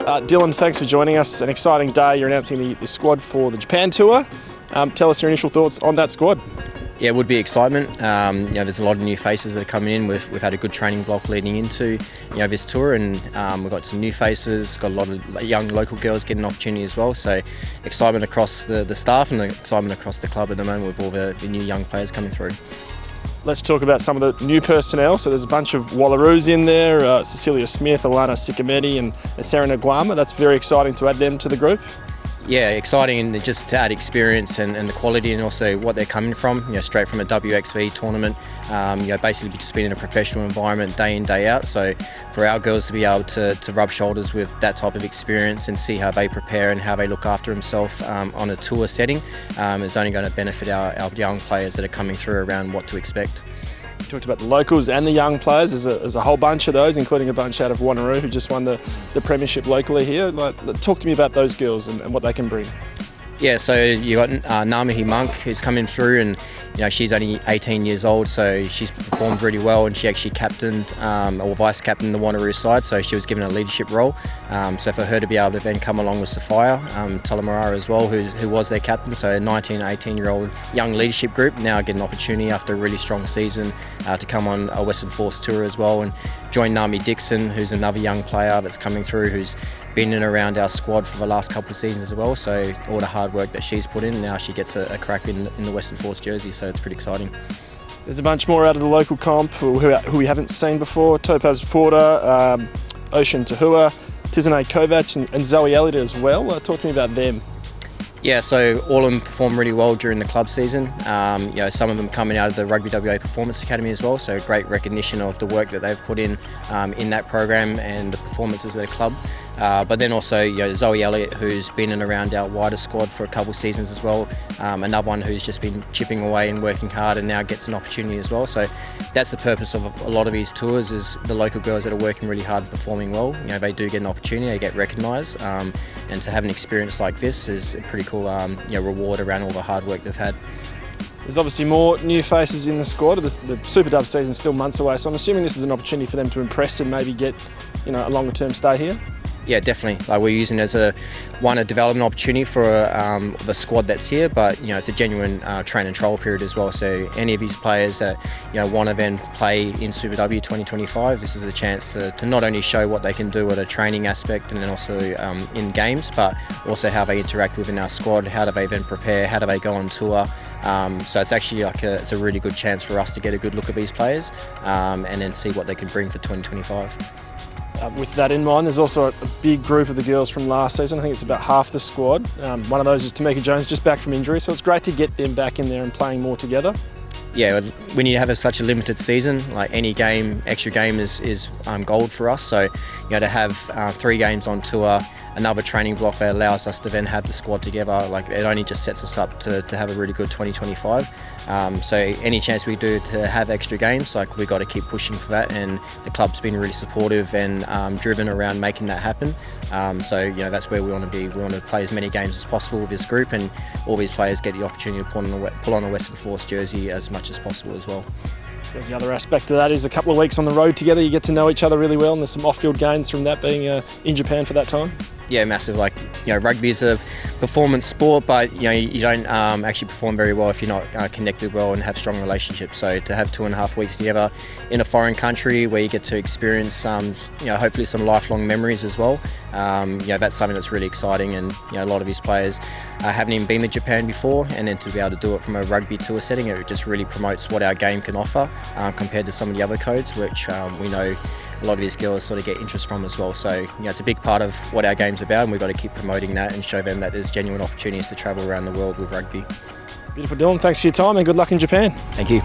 Dylan, thanks for joining us. An exciting day. You're announcing the squad for the Japan tour. Tell us your initial thoughts on that squad. Yeah, it would be excitement. There's a lot of new faces that are coming in. We've had a good training block leading into this tour, and we've got some new faces. Got a lot of young local girls getting an opportunity as well. So excitement across the staff and the excitement across the club at the moment with all the new young players coming through. Let's talk about some of the new personnel. So there's a bunch of Wallaroos in there, Cecilia Smith, Alana Sikamedi and Sarah Naguama. That's very exciting to add them to the group. Yeah, exciting, and just to add experience and the quality, and also what they're coming from. Straight from a WXV tournament. Basically just being in a professional environment day in, day out. So for our girls to be able to rub shoulders with that type of experience and see how they prepare and how they look after themselves on a tour setting is only going to benefit our young players that are coming through around what to expect. You talked about the locals and the young players. There's a whole bunch of those, including a bunch out of Wanneroo who just won the premiership locally here. Talk to me about those girls and what they can bring. Yeah, so you got Namahi Monk who's coming through, and she's only 18 years old, so she's performed really well, and she actually captained or vice captained the Wanneroo side, so she was given a leadership role. So for her to be able to then come along with Sophia Talamara as well, who was their captain, so a 19, 18-year-old young leadership group now get an opportunity after a really strong season to come on a Western Force tour as well, and join Nami Dixon, who's another young player that's coming through, who's been in and around our squad for the last couple of seasons as well. So all the hard work that she's put in, now she gets a crack in the Western Force jersey, so it's pretty exciting. There's a bunch more out of the local comp who we haven't seen before. Topaz Porter, Ocean Tahua, Tizane Kovac and Zoe Elliott as well. Talk to me about them. Yeah, so all of them performed really well during the club season. Some of them coming out of the Rugby WA Performance Academy as well, so great recognition of the work that they've put in that program and the performances of the club. But then also Zoe Elliott, who's been in and around our wider squad for a couple of seasons as well. Another one who's just been chipping away and working hard and now gets an opportunity as well. So that's the purpose of a lot of these tours, is the local girls that are working really hard and performing well. They do get an opportunity, they get recognised, and to have an experience like this is a pretty cool reward around all the hard work they've had. There's obviously more new faces in the squad. The Super Dub season's still months away, so I'm assuming this is an opportunity for them to impress and maybe get a longer term stay here. Yeah, definitely. We're using it as a development opportunity for the squad that's here, but it's a genuine train and trial period as well. So any of these players that want to then play in Super W 2025, this is a chance to not only show what they can do at a training aspect and then also in games, but also how they interact within our squad. How do they then prepare? How do they go on tour? So it's actually it's a really good chance for us to get a good look at these players and then see what they can bring for 2025. With that in mind, there's also a big group of the girls from last season. I think it's about half the squad. One of those is Tamika Jones, just back from injury, so it's great to get them back in there and playing more together. Yeah, when you have such a limited season, like any game, extra game is gold for us. So to have 3 games on tour, another training block that allows us to then have the squad together, it only just sets us up to have a really good 2025. So any chance we do to have extra games, we've got to keep pushing for that, and the club's been really supportive and driven around making that happen. So that's where we want to be. We want to play as many games as possible with this group, and all these players get the opportunity to pull on a Western Force jersey as much as possible as well. There's the other aspect of that is a couple of weeks on the road together, you get to know each other really well, and there's some off-field gains from that being in Japan for that time. Yeah, massive. Rugby is a performance sport, but you don't actually perform very well if you're not connected well and have strong relationships. So to have 2.5 weeks together in a foreign country where you get to experience hopefully some lifelong memories as well, that's something that's really exciting. And a lot of these players haven't even been to Japan before, and then to be able to do it from a rugby tour setting, it just really promotes what our game can offer compared to some of the other codes, which we know a lot of these girls sort of get interest from as well. So it's a big part of what our game's about, and we've got to keep promoting that and show them that there's genuine opportunities to travel around the world with rugby. Beautiful, Dylan. Thanks for your time and good luck in Japan. Thank you.